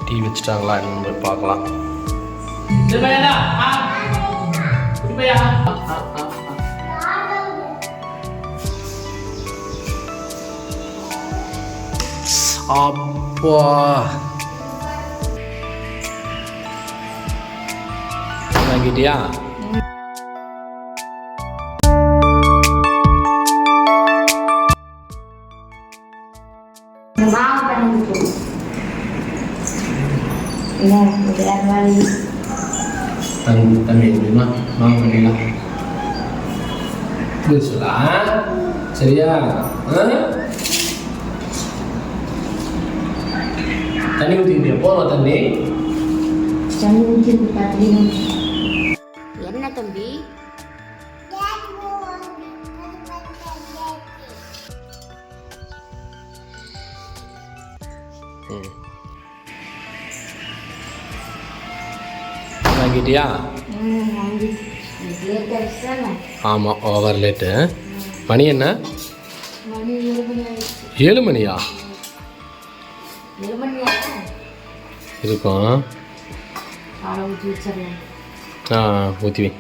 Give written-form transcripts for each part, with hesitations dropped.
Tea வச்சுட்டாங்களா என்னன்னு போய் பார்க்கலாம். அப்பா வாங்கிட்டியா? தண்ணி முடியுமா? வாங்க பண்ணிடலாம். புதுசுலா சரியா? தண்ணி ஊற்றிக்கிட்டியா? போதும் தண்ணி. என்ன தம்பி? வாங்கிட்டியா? ஆமாம், ஓவர் லேட்டு. மணி என்ன? 7 மணியா இருக்கும்? ஊற்றி வை.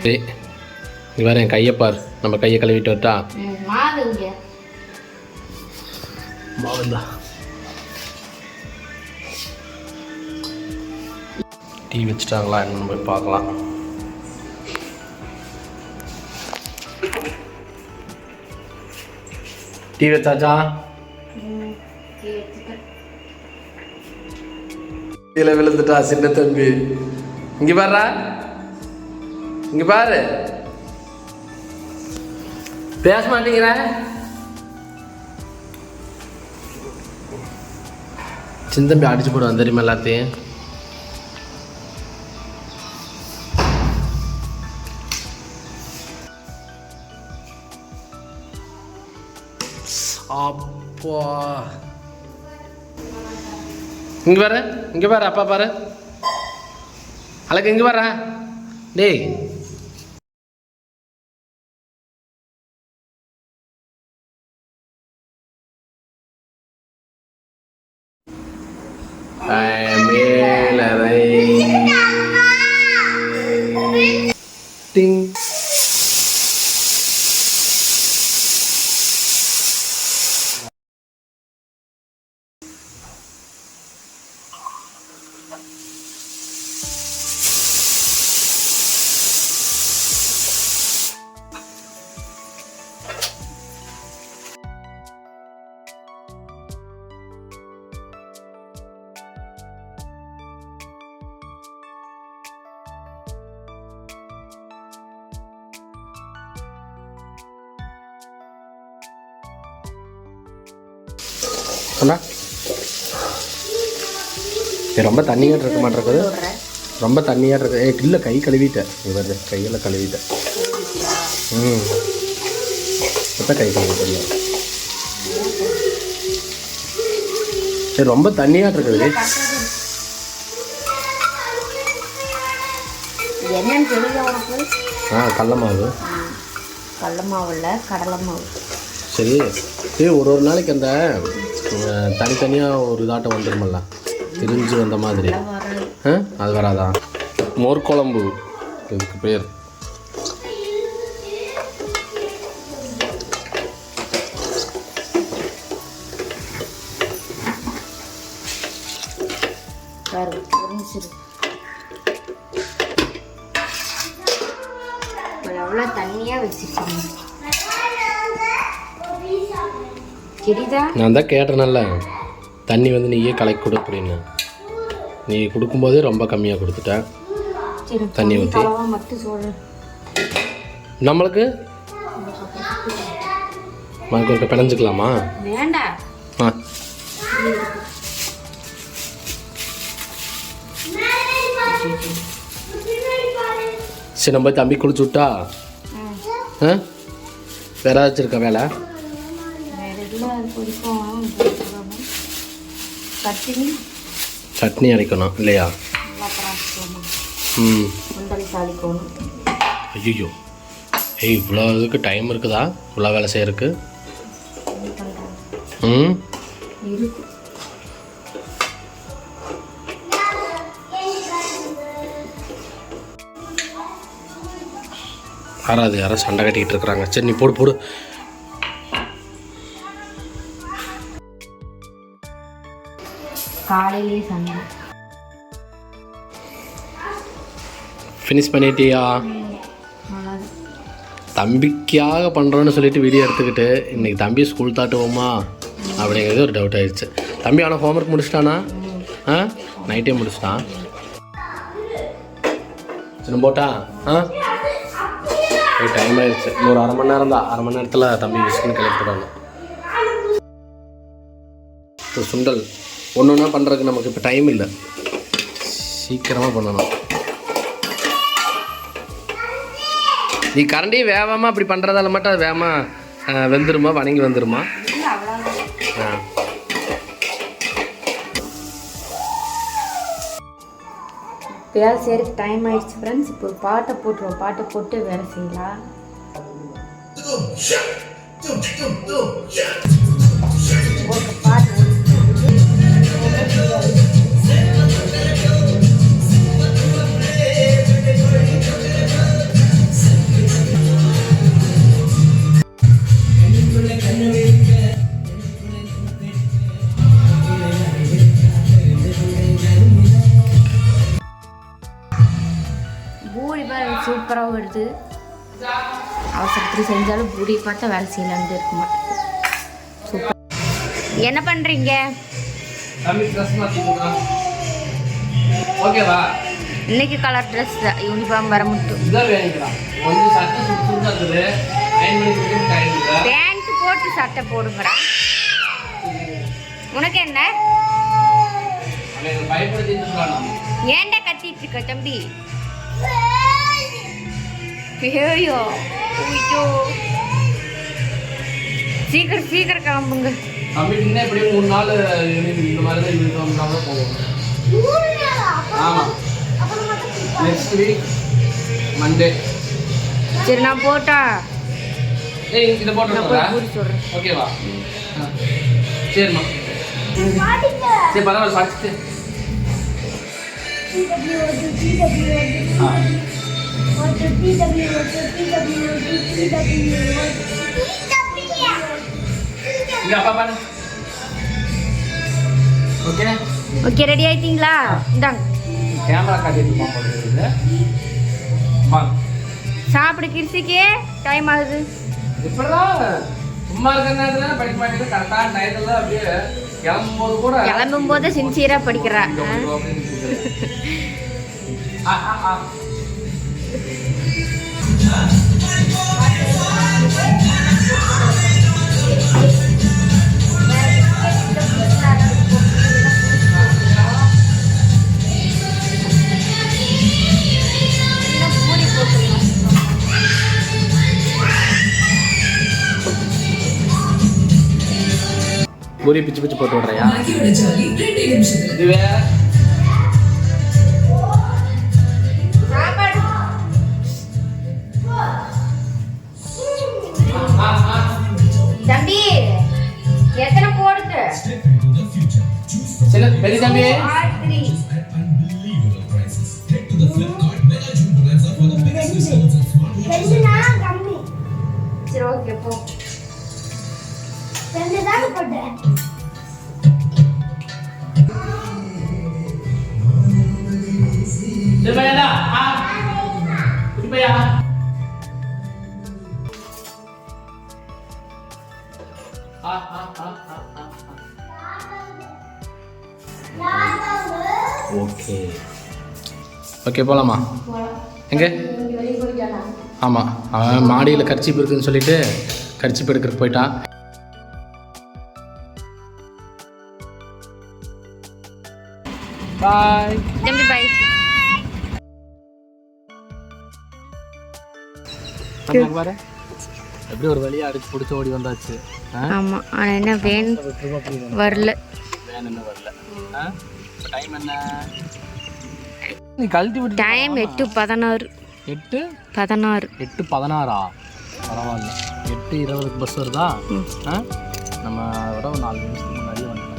சரி, இங்கே வேறு என் கையை பார். நம்ம கையை கழுவிட்டு வரட்டா? மாவுந்தா. டீ வச்சுட்டாங்களா என்னன்னு போய் பார்க்கலாம். டீ வச்சாச்சா? கீழே விழுந்துட்டா சின்ன தம்பி. இங்க பாரு, இங்க பாரு. பேச மாட்டேங்கிற. சின்ன தம்பி அடிச்சு போடுவான் தெரியுமா எல்லாத்தையும். அப்பா இங்க பாரு, இங்க பாரு, அப்பா பாரு. அழகு இங்க பாரு. டேய் மேலறை டிங். சொன்னா ரொம்ப தண்ணியாக இருக்க மாட்டேங்குது. ரொம்ப தண்ணியாக இருக்கு. இல்லை, கை கழுவிட்டேன். இவர் கையெல்லாம் கழுவிட்டேன். இப்போ கை கழுவிட்டேன். சரி, ரொம்ப தண்ணியாக இருக்குது. என்னன்னு தெரியல உனக்கு? கடல மாவு. கடல மாவு இல்லை, கடலை மாவு. சரி, ஒரு நாளைக்கு அந்த தனித்தனியாக ஒரு இதாட்டம் வந்துடுமல்ல, திரிஞ்சு வந்த மாதிரி. அது வராதா? மோர் குழம்பு இதுக்கு பேர். எவ்வளோ தண்ணியாக வச்சுருக்கீங்க. நான் தான் கேட்டேனல்ல, தண்ணி வந்து நீயே கலக்கி கொடு அப்படின்னு. நீ கொடுக்கும்போதே ரொம்ப கம்மியாக கொடுத்துட்டேன். தண்ணி ஊற்றி நம்மளுக்கு மறுக்க பிணைஞ்சிக்கலாமா? வேண்டாம். சரி, நம்ம தம்பி குளிச்சு விட்டா வேற ஏதாச்சும் இருக்கா வேலை? சட்னி அரைக்கணும் இல்லையா? ஐயோ ஏய் இவ்வளோ இதுக்கு டைம் இருக்குதா இவ்வளோ வேலை செய்யறதுக்கு? ம் இருக்கு. யாரோ சண்டை கட்டிக்கிட்டு இருக்கிறாங்க. சரி நீ போடு போடு. காலையிலேயே சண்டை. ஃபினிஷ் பண்ணிட்டியா? தம்பிக்காக பண்ணுறோன்னு சொல்லிட்டு வீடியோ எடுத்துக்கிட்டு இன்றைக்கி தம்பி ஸ்கூல் தாட்டுவோமா அப்படிங்கிறது ஒரு டவுட் ஆயிடுச்சு. தம்பி ஆனால் ஹோம்ஒர்க் முடிச்சிட்டானா? நைட்டே முடிச்சிட்டான். சரி போட்டா? டைம் ஆயிடுச்சு. இன்னொரு அரை மணி நேரம் தான். அரை மணி நேரத்தில் தம்பி ஸ்கூல் கிளப்பிடுவாங்க. சுண்டல் ஒன்று ஒன்றா பண்ணுறதுக்கு நமக்கு இப்போ டைம் இல்லை, சீக்கிரமாக பண்ணணும். நீ கரண்டி வேகமாக அப்படி பண்ணுறதால மட்டும் அது வேகமாக வெந்துருமா, வணங்கி வந்துருமா? வேலை செய்யறதுக்கு டைம் ஆயிடுச்சு ஃப்ரெண்ட்ஸ். இப்போ ஒரு பாட்டை போட்டுருவோம். பாட்டை போட்டு வேலை செய்யலாம். ஒரு பாட்டு பூரி பாரு சூப்பராக வருது. அவசரத்தில் செஞ்சாலும் பூரி பார்த்தா வேலை செய்யலான்னு இருக்க மாட்டேங்குது. சூப்பர். என்ன பண்ணுறீங்க? ஓகேவா? இன்னைக்கு கலர் ட்ரெஸ் தான், யூனிஃபார்ம் வர மட்டும். பேண்ட் போட்டு சட்டை போடுங்கடா. உனக்கு என்ன? ஏன்டா கத்திட்டு இருக்க தம்பி? ஐயோ சீக்கிரம் சீக்கிரம் கிளம்புங்க. கம்மிட்டிங்கன்னா எப்படியும் 3 நாள் இந்த மாதிரி தான் யூனிஃபார்ம்னால போவோம். ஆமாம், நெக்ஸ்ட் வீக் மண்டே. சரி நான் போட்டா? ஏய் இதை போட்டு பூரி சொல்கிறேன். ஓகேவா? சரிம்மா. சரி பரவாயில்ல படிச்சுட்டு. ஓகே ரெடி ஆயிட்டீங்களா? இந்தாங்க கேமரா காட்டிட்டு சாப்பிடு. கிருஷிக்கே டைம் ஆகுது. இப்படிதான் சும்மா இருக்கிற நேரத்துல படிக்க மாட்டேங்குது. கரெக்டான டயத்துல அப்படியே கிளம்பும் போது சின்சியரா படிக்கிறா. பூரி பிச்சு பிச்சு போட்டு விடுறியா? இது வேற தம்பி எத்தனை போடுது? சரி பெரிய தம்பி சரி ஓகே போ. ஓகே ஓகே போகலாமா? எங்கே? ஆமாம், அவன் மாடியில் கர்ச்சீப் இருக்குதுன்னு சொல்லிட்டு கர்ச்சீப் எடுக்கிறதுக்கு போயிட்டான். பாய் தம்பி பாய். பாரு எப்படி ஒரு வழியாக அடிச்சு பிடிச்சி ஓடி வந்தாச்சு. ஆமாம், ஆனால் என்ன வேன் வரல. வேன் என்ன வரல. டைம் என்ன? நீ கழட்டி விட்டு டைம் 8:16. 16. 8:16 பரவாயில்ல. 8:20 பஸ் வருதா? நம்ம விட ஒரு 4 நிமிஷத்துக்கு முன்னாடியே வந்துடலாம்.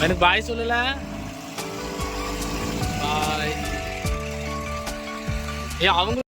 எனக்கு பாய் சொல்லல. பாய். அவங்க